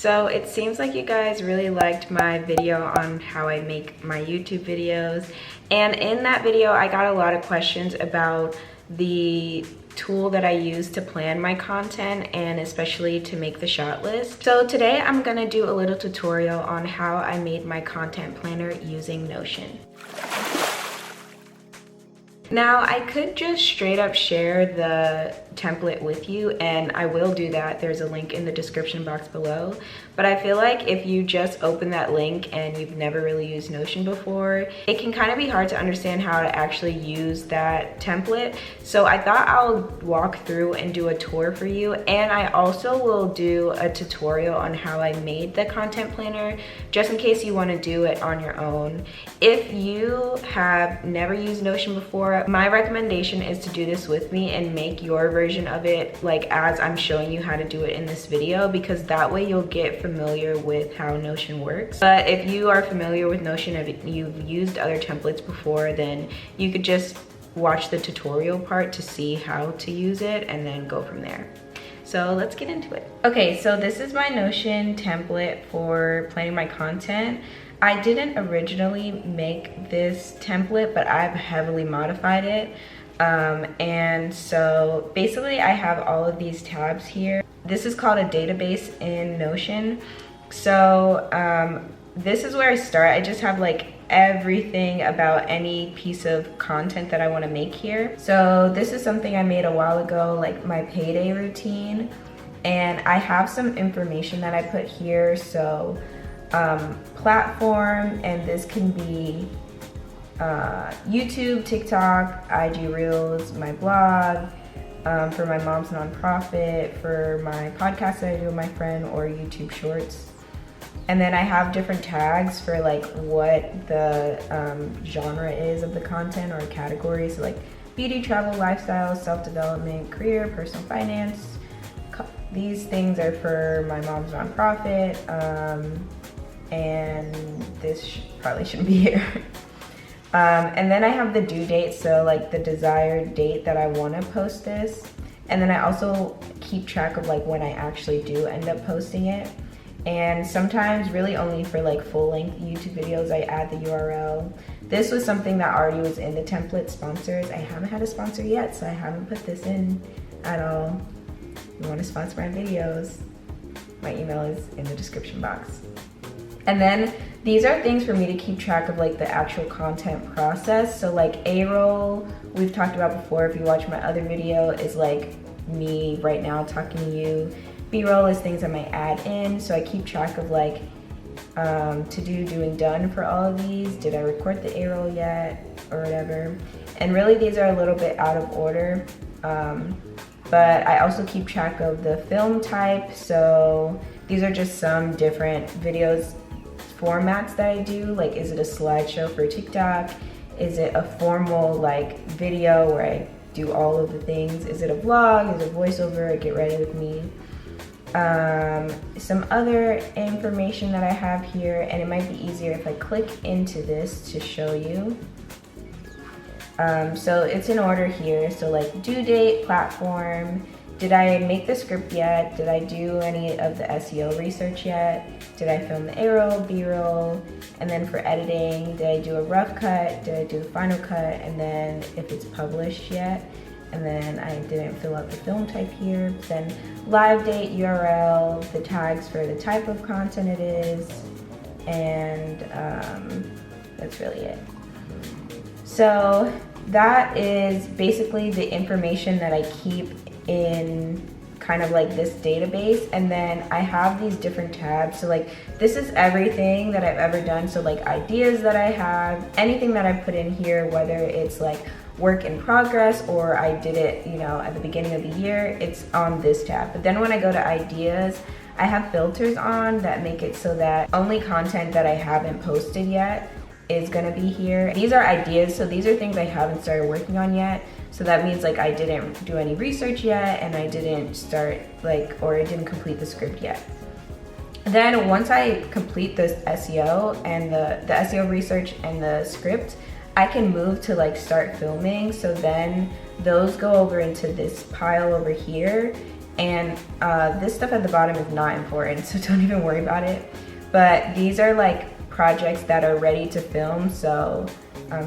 So it seems like you guys really liked my video on how I make my YouTube videos. And in that video, I got a lot of questions about the tool that I use to plan my content and especially to make the shot list. So today I'm gonna do a little tutorial on how I made my content planner using Notion. Now, I could just straight up share the template with you, and I will do that. There's a link in the description box below. But I feel like if you just open that link and you've never really used Notion before, it can kind of be hard to understand how to actually use that template. So I thought I'll walk through and do a tour for you. And I also will do a tutorial on how I made the content planner, just in case you want to do it on your own. If you have never used Notion before, my recommendation is to do this with me and make your version of it like as I'm showing you how to do it in this video, because that way you'll get familiar with how Notion works. But if you are familiar with Notion, if you've used other templates before, then you could just watch the tutorial part to see how to use it and then go from there. So let's get into it. Okay, so this is my Notion template for planning my content. I didn't originally make this template, but I've heavily modified it. And so basically I have all of these tabs here. This is called a database in Notion. So this is where I start. I just have like everything about any piece of content that I want to make here. So this is something I made a while ago, like my payday routine. And I have some information that I put here. So platform, and this can be YouTube, TikTok, IG Reels, my blog, for my mom's nonprofit, for my podcast that I do with my friend, or YouTube Shorts. And then I have different tags for like what the genre is of the content or categories, so like beauty, travel, lifestyle, self-development, career, personal finance. These things are for my mom's nonprofit, and this probably shouldn't be here. And then I have the due date, so like the desired date that I want to post this. And then I also keep track of like when I actually do end up posting it. And sometimes, really only for like full-length YouTube videos, I add the URL. This was something that already was in the template, sponsors. I haven't had a sponsor yet, so I haven't put this in at all. If you want to sponsor my videos, my email is in the description box. And then these are things for me to keep track of like the actual content process. So like A-roll, we've talked about before, if you watch my other video, is like me right now talking to you. B-roll is things I might add in. So I keep track of like to do, doing, done for all of these. Did I record the A-roll yet or whatever? And really these are a little bit out of order. But I also keep track of the film type. So these are just some different videos formats that I do. Like, is it a slideshow for TikTok? Is it a formal like video where I do all of the things? Is it a vlog? Is it voiceover? Get ready with me. Some other information that I have here, and it might be easier if I click into this to show you. So it's in order here. So like due date, platform. Did I make the script yet? Did I do any of the SEO research yet? Did I film the A-roll, B-roll? And then for editing, did I do a rough cut? Did I do the final cut? And then if it's published yet? And then I didn't fill out the film type here. Then live date, URL, the tags for the type of content it is. And that's really it. So that is basically the information that I keep in kind of like this database. And then I have these different tabs. So like this is everything that I've ever done. So like ideas that I have, anything that I put in here, whether it's like work in progress or I did it, you know, at the beginning of the year, it's on this tab. But then when I go to ideas, I have filters on that make it so that only content that I haven't posted yet is gonna be here. These are ideas, so these are things I haven't started working on yet. So that means like I didn't do any research yet, and I didn't start like, or I didn't complete the script yet. Then once I complete this SEO and the SEO research and the script, I can move to like start filming. So then those go over into this pile over here, And this stuff at the bottom is not important, so don't even worry about it. But these are like projects that are ready to film, so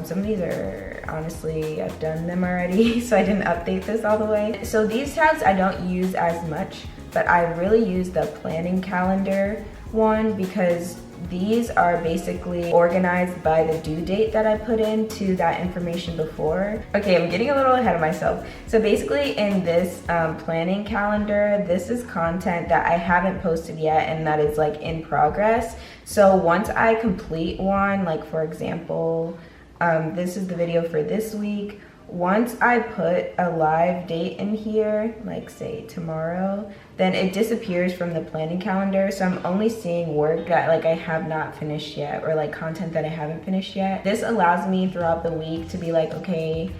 some of these are, honestly, I've done them already, so I didn't update this all the way. So these tags I don't use as much, but I really use the planning calendar one because these are basically organized by the due date that I put into that information before. Okay, I'm getting a little ahead of myself. So basically in this planning calendar, this is content that I haven't posted yet and that is like in progress. So once I complete one, like for example, this is the video for this week. Once I put a live date in here, like say tomorrow, then it disappears from the planning calendar. So I'm only seeing work that like I have not finished yet, or like content that I haven't finished yet. This allows me throughout the week to be like, okay,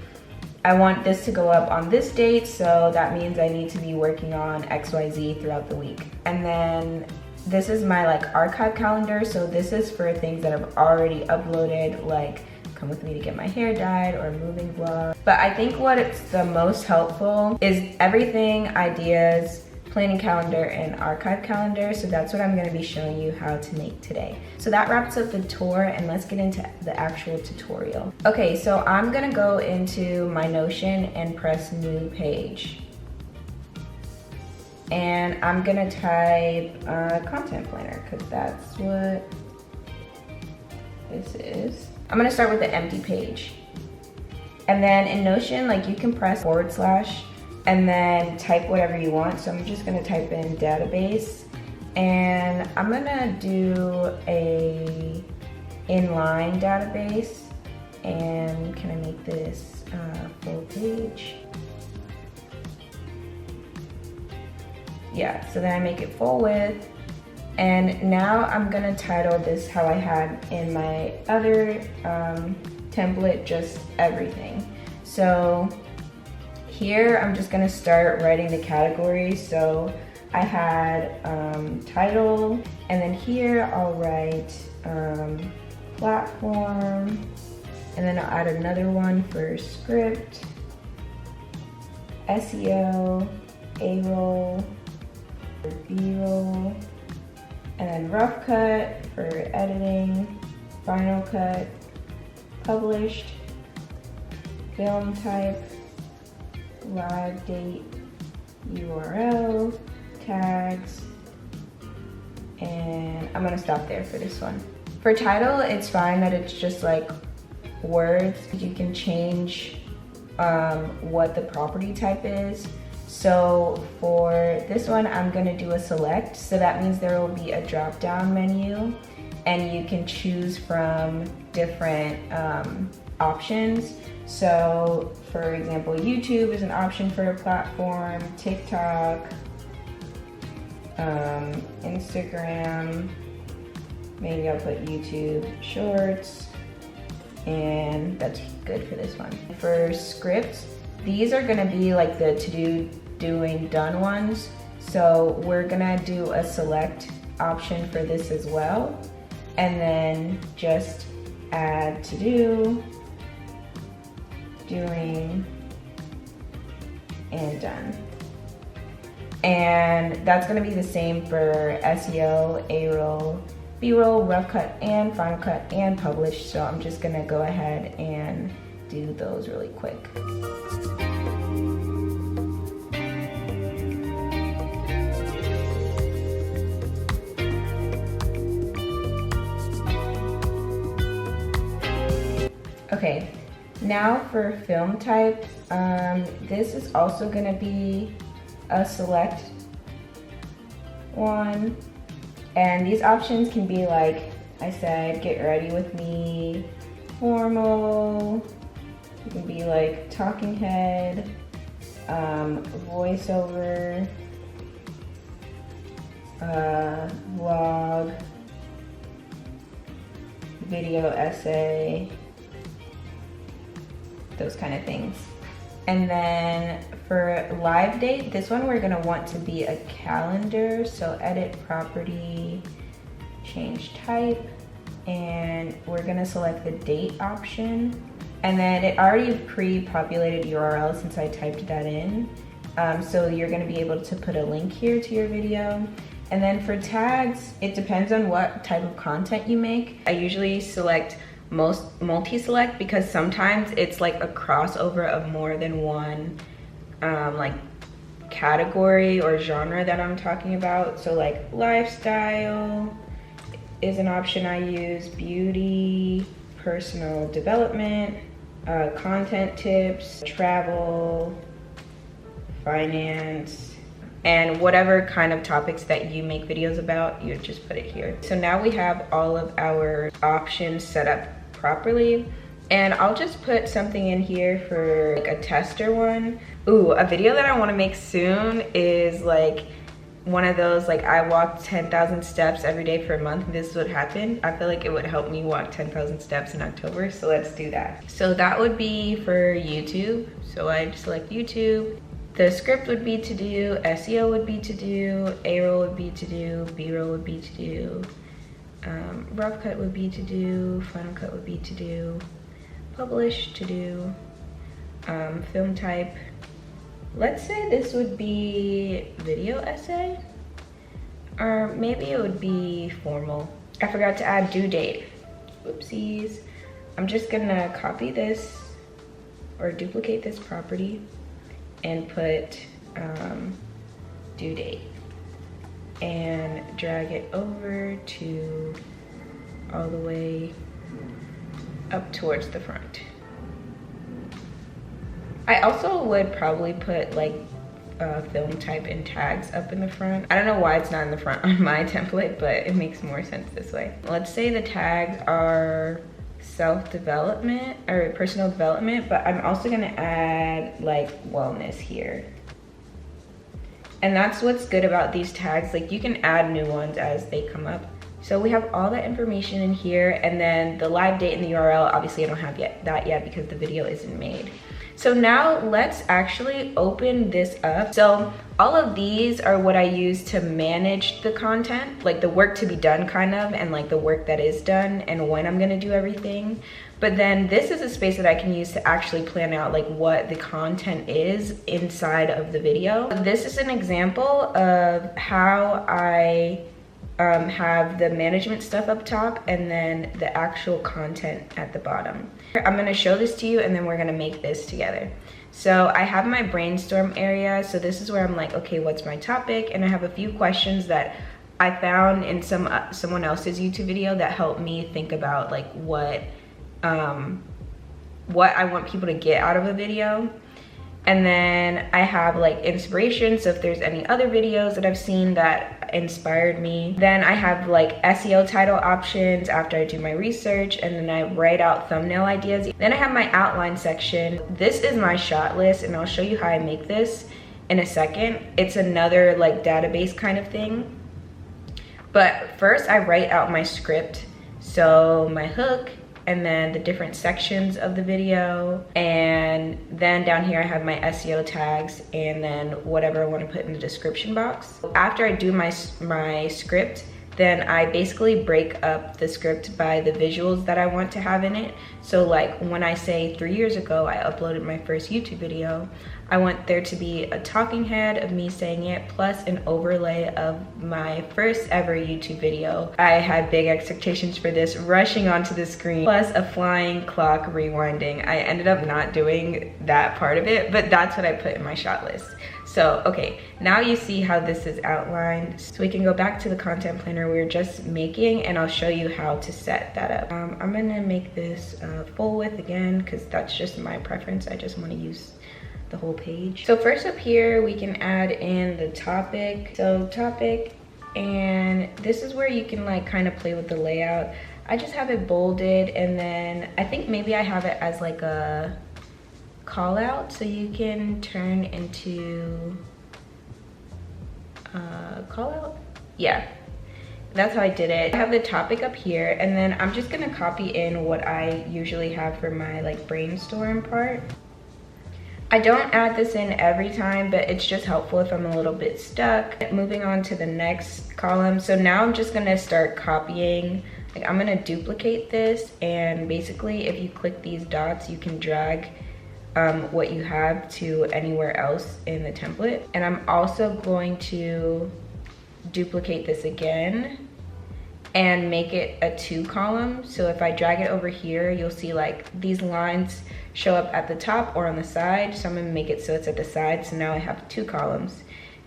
I want this to go up on this date, so that means I need to be working on XYZ throughout the week. And then this is my like archive calendar. So this is for things that I've already uploaded, like come with me to get my hair dyed or moving vlog. But I think what it's the most helpful is everything, ideas, planning calendar, and archive calendar. So that's what I'm gonna be showing you how to make today. So that wraps up the tour, and let's get into the actual tutorial. Okay, so I'm gonna go into my Notion and press new page. And I'm gonna type content planner, because that's what this is. I'm gonna start with the empty page. And then in Notion, like you can press / and then type whatever you want. So I'm just gonna type in database, and I'm gonna do a inline database. And can I make this full page? Yeah, so then I make it full width. And now I'm gonna title this how I had in my other template, just everything. So here I'm just gonna start writing the categories. So I had title, and then here I'll write platform, and then I'll add another one for script, SEO, A-roll, B-roll, and then rough cut for editing, final cut, published, film type, live date, URL, tags, and I'm gonna stop there for this one. For title, it's fine that it's just like words. You can change what the property type is. So for this one, I'm gonna do a select. So that means there will be a drop-down menu, and you can choose from different options. So for example, YouTube is an option for a platform, TikTok, Instagram, maybe I'll put YouTube Shorts, and that's good for this one. For scripts, these are gonna be like the to-do, doing, done ones. So we're gonna do a select option for this as well, and then just add to do, doing, and done. And that's gonna be the same for SEO, A-roll, B-roll, rough cut, and final cut, and publish. So I'm just gonna go ahead and do those really quick. Okay, now for film type, this is also gonna be a select one. And these options can be like I said, get ready with me, formal, it can be like talking head, voiceover, vlog, video essay, those kind of things. And then for live date, this one we're gonna want to be a calendar. So edit property, change type, and we're gonna select the date option. And then it already pre-populated URL since I typed that in. So you're gonna be able to put a link here to your video. And then for tags, it depends on what type of content you make. I usually select multi-select because sometimes it's like a crossover of more than one like category or genre that I'm talking about. So like lifestyle is an option I use, beauty, personal development, content tips, travel, finance, and whatever kind of topics that you make videos about, you just put it here. So now we have all of our options set up properly, and I'll just put something in here for like a tester one. Ooh, a video that I want to make soon is like one of those, like I walked 10,000 steps every day for a month. This would happen. I feel like it would help me walk 10,000 steps in October, so let's do that. So that would be for YouTube. So I select YouTube. The script would be to do, SEO would be to do, A-roll would be to do, B-roll would be to do, rough cut would be to do, final cut would be to do, publish to do, film type. Let's say this would be video essay, or maybe it would be formal. I forgot to add due date. Whoopsies. I'm just gonna copy this or duplicate this property and put due date and drag it over to all the way up towards the front. I also would probably put like film type and tags up in the front. I don't know why it's not in the front on my template, but it makes more sense this way. Let's say the tags are self-development or personal development, but I'm also gonna add like wellness here. And that's what's good about these tags, like you can add new ones as they come up. So we have all that information in here, and then the live date and the URL, obviously I don't have that yet because the video isn't made. So now let's actually open this up. So all of these are what I use to manage the content, like the work to be done kind of, and like the work that is done and when I'm gonna do everything. But then this is a space that I can use to actually plan out like what the content is inside of the video. This is an example of how I have the management stuff up top and then the actual content at the bottom. I'm gonna show this to you and then we're gonna make this together. So I have my brainstorm area. So this is where I'm like, okay, what's my topic? And I have a few questions that I found in someone else's YouTube video that helped me think about like what I want people to get out of a video. And then I have like inspiration, so if there's any other videos that I've seen that inspired me. Then I have like SEO title options after I do my research, and then I write out thumbnail ideas. Then I have my outline section. This is my shot list, and I'll show you how I make this in a second. It's another like database kind of thing. But first I write out my script. So my hook, and then the different sections of the video, and then down here I have my SEO tags and then whatever I want to put in the description box. After I do my script, then I basically break up the script by the visuals that I want to have in it. So like when I say 3 years ago I uploaded my first YouTube video, I want there to be a talking head of me saying it plus an overlay of my first ever YouTube video. I had big expectations for this, rushing onto the screen, plus a flying clock rewinding. I ended up not doing that part of it, but that's what I put in my shot list. So, okay, now you see how this is outlined. So we can go back to the content planner we were just making, and I'll show you how to set that up. I'm gonna make this full width again, because that's just my preference. I just wanna use the whole page. So first up here, we can add in the topic. So topic, and this is where you can like kind of play with the layout. I just have it bolded, and then I think maybe I have it as like a call out, so you can turn into call out. Yeah, that's how I did it. I have the topic up here, and then I'm just gonna copy in what I usually have for my like brainstorm part. I don't add this in every time, but it's just helpful if I'm a little bit stuck. Moving on to the next column. So now I'm just gonna start copying. Like I'm gonna duplicate this, and basically if you click these dots, you can drag what you have to anywhere else in the template. And I'm also going to duplicate this again and make it a 2 column. So if I drag it over here, you'll see like these lines show up at the top or on the side. So I'm gonna make it so it's at the side. So now I have 2 columns.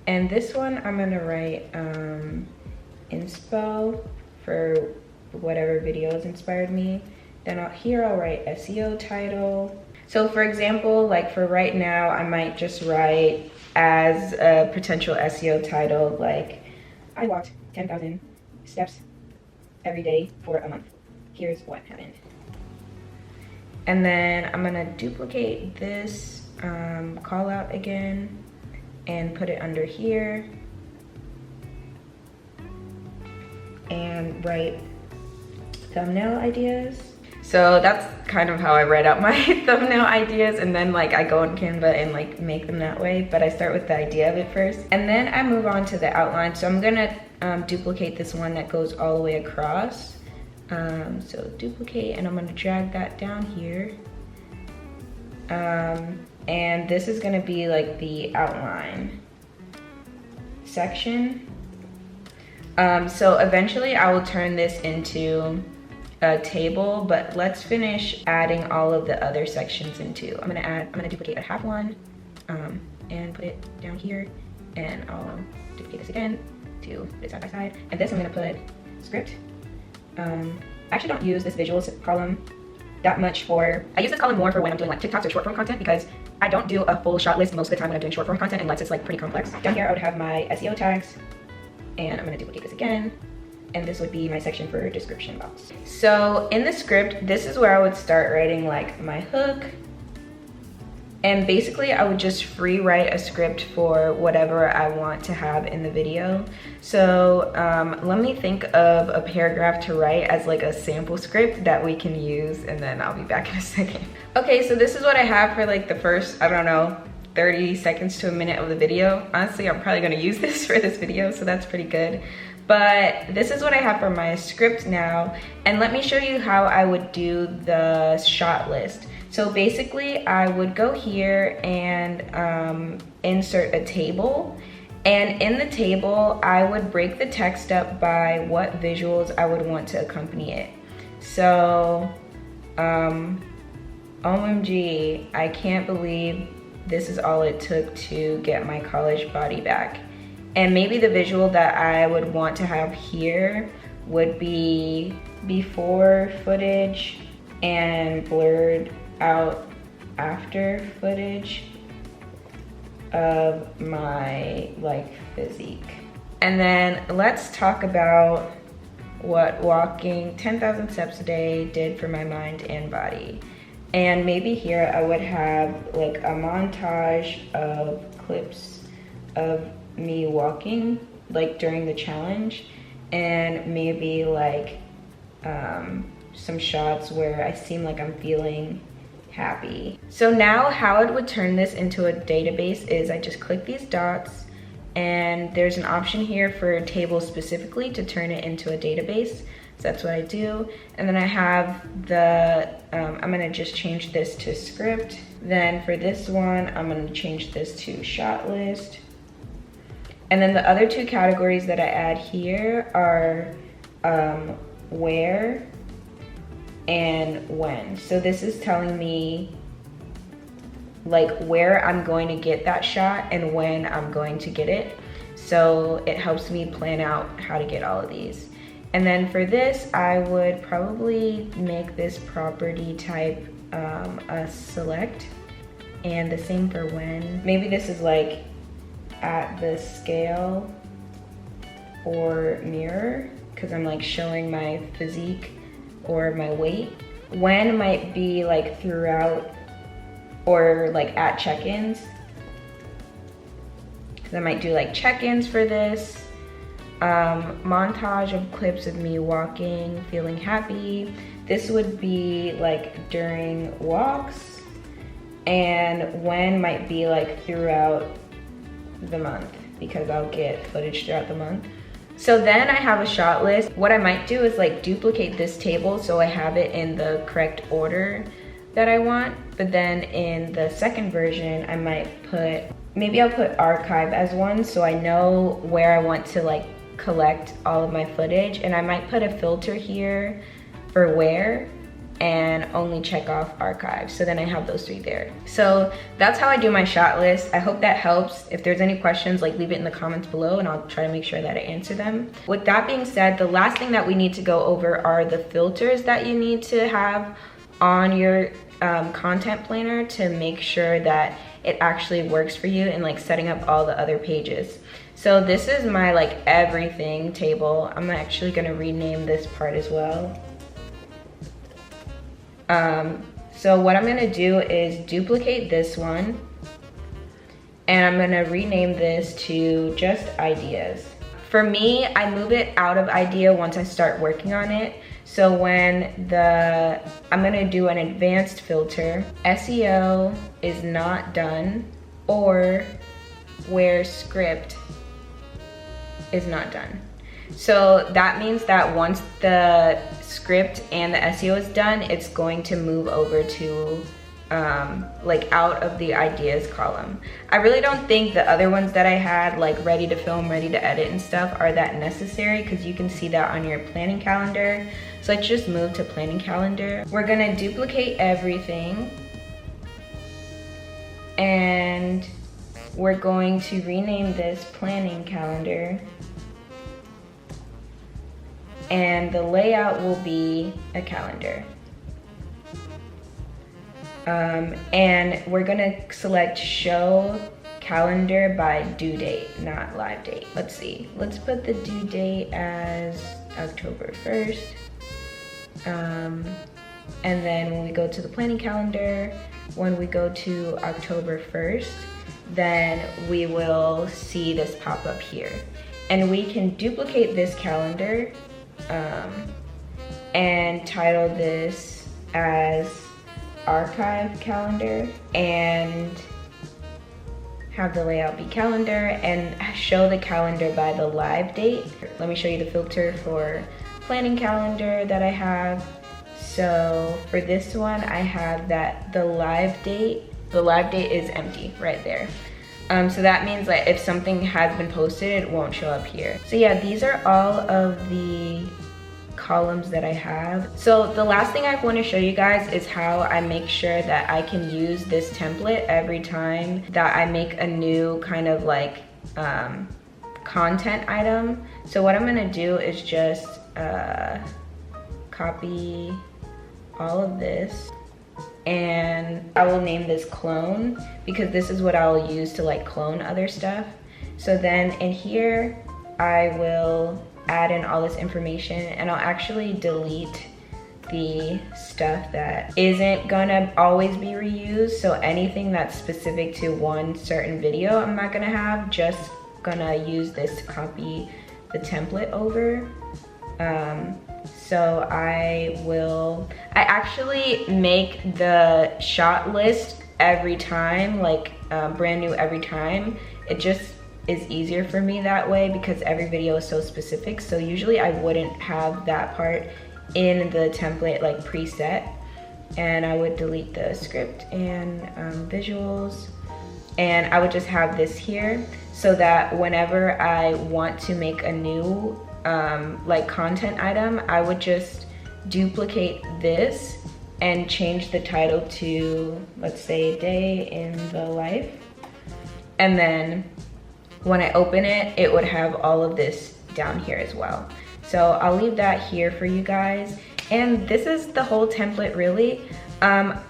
And this one I'm gonna write inspo for whatever videos inspired me. Then here I'll write SEO title. So for example, like for right now, I might just write as a potential SEO title, like I walked 10,000 steps every day for a month. Here's what happened. And then I'm gonna duplicate this call out again and put it under here and write thumbnail ideas. So that's kind of how I write out my thumbnail ideas, and then like I go on Canva and like make them that way, but I start with the idea of it first. And then I move on to the outline. So I'm gonna duplicate this one that goes all the way across. So duplicate, and I'm gonna drag that down here. And this is gonna be like the outline section. So eventually I will turn this into a table, but let's finish adding all of the other sections into. I'm gonna duplicate a half one and put it down here, and I'll duplicate this again to put it side by side. And this I'm gonna put script. I actually don't use this visuals column that much I use this column more for when I'm doing like TikToks or short form content, because I don't do a full shot list most of the time when I'm doing short form content unless it's like pretty complex. Down here I would have my SEO tags, and I'm gonna duplicate this again. And this would be my section for description box. So in the script, this is where I would start writing like my hook. And basically I would just free write a script for whatever I want to have in the video. So let me think of a paragraph to write as like a sample script that we can use, and then I'll be back in a second. Okay, so this is what I have for like the first, I don't know, 30 seconds to a minute of the video. Honestly, I'm probably gonna use this for this video, so that's pretty good. But this is what I have for my script now. And let me show you how I would do the shot list. So basically I would go here and insert a table. And in the table, I would break the text up by what visuals I would want to accompany it. So, OMG, I can't believe this is all it took to get my college body back. And maybe the visual that I would want to have here would be before footage and blurred out after footage of my like physique. And then let's talk about what walking 10,000 steps a day did for my mind and body. And maybe here I would have like a montage of clips of me walking like during the challenge, and maybe like some shots where I seem like I'm feeling happy. So now how I would turn this into a database is I just click these dots, and there's an option here for tables specifically to turn it into a database. So that's what I do. And then I have the, I'm gonna just change this to script. Then for this one, I'm gonna change this to shot list. And then the other 2 categories that I add here are where and when. So this is telling me like where I'm going to get that shot and when I'm going to get it. So it helps me plan out how to get all of these. And then for this, I would probably make this property type a select, and the same for when. Maybe this is like at the scale or mirror, because I'm like showing my physique or my weight. When might be like throughout or like at check-ins, because I might do like check-ins for this. Montage of clips of me walking, feeling happy. This would be like during walks, and when might be like throughout the month, because I'll get footage throughout the month. So then I have a shot list. What I might do is like duplicate this table so I have it in the correct order that I want. But then in the second version, I might put, maybe I'll put archive as one so I know where I want to like collect all of my footage. And I might put a filter here for where, and only check off archive. So then I have those 3 there. So that's how I do my shot list. I hope that helps. If there's any questions, like leave it in the comments below and I'll try to make sure that I answer them. With that being said, the last thing that we need to go over are the filters that you need to have on your content planner to make sure that it actually works for you and like setting up all the other pages. So this is my like everything table. I'm actually gonna rename this part as well. So what I'm gonna do is duplicate this one and I'm gonna rename this to just ideas. For me, I move it out of idea once I start working on it. So when I'm gonna do an advanced filter, SEO is not done, or where script is not done. So that means that once the script and the SEO is done, it's going to move over to like out of the ideas column. I really don't think the other ones that I had, like ready to film, ready to edit and stuff, are that necessary because you can see that on your planning calendar. So let's just move to planning calendar. We're gonna duplicate everything and we're going to rename this planning calendar. And the layout will be a calendar. And we're gonna select show calendar by due date, not live date. Let's see, let's put the due date as October 1st. And then when we go to the planning calendar, when we go to October 1st, then we will see this pop up here. And we can duplicate this calendar and title this as archive calendar and have the layout be calendar and show the calendar by the live date. Let me show you the filter for planning calendar that I have. So for this one, I have that the live date is empty right there. So that means that if something has been posted, it won't show up here. So yeah, these are all of the columns that I have. So the last thing I want to show you guys is how I make sure that I can use this template every time that I make a new kind of like content item. So what I'm gonna do is just copy all of this, and I will name this clone because this is what I will use to like clone other stuff. So then in here, I will add in all this information and I'll actually delete the stuff that isn't gonna always be reused. So anything that's specific to one certain video, I'm not gonna have, just gonna use this to copy the template over. So I actually make the shot list every time, like brand new every time. It just is easier for me that way because every video is so specific. So usually I wouldn't have that part in the template like preset, and I would delete the script and visuals, and I would just have this here so that whenever I want to make a new like content item, I would just duplicate this and change the title to, let's say, day in the life. And then when I open it, it would have all of this down here as well. So I'll leave that here for you guys. And this is the whole template really.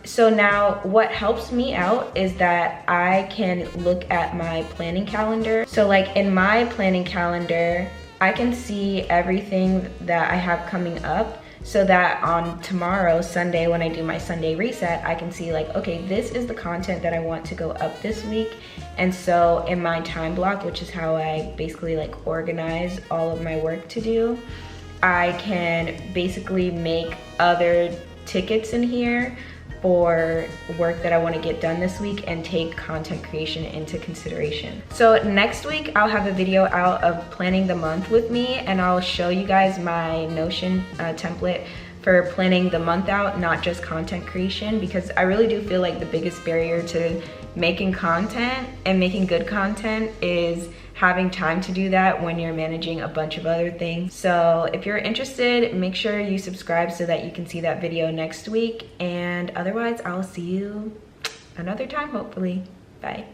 So now what helps me out is that I can look at my planning calendar. So like in my planning calendar, I can see everything that I have coming up, so that on tomorrow, Sunday, when I do my Sunday reset, I can see like, okay, this is the content that I want to go up this week. And so in my time block, which is how I basically like organize all of my work to do, I can basically make other tickets in here for work that I want to get done this week and take content creation into consideration. So next week I'll have a video out of planning the month with me, and I'll show you guys my Notion template for planning the month out, not just content creation, because I really do feel like the biggest barrier to making content and making good content is having time to do that when you're managing a bunch of other things. So if you're interested, make sure you subscribe so that you can see that video next week. And otherwise, I'll see you another time, hopefully. Bye.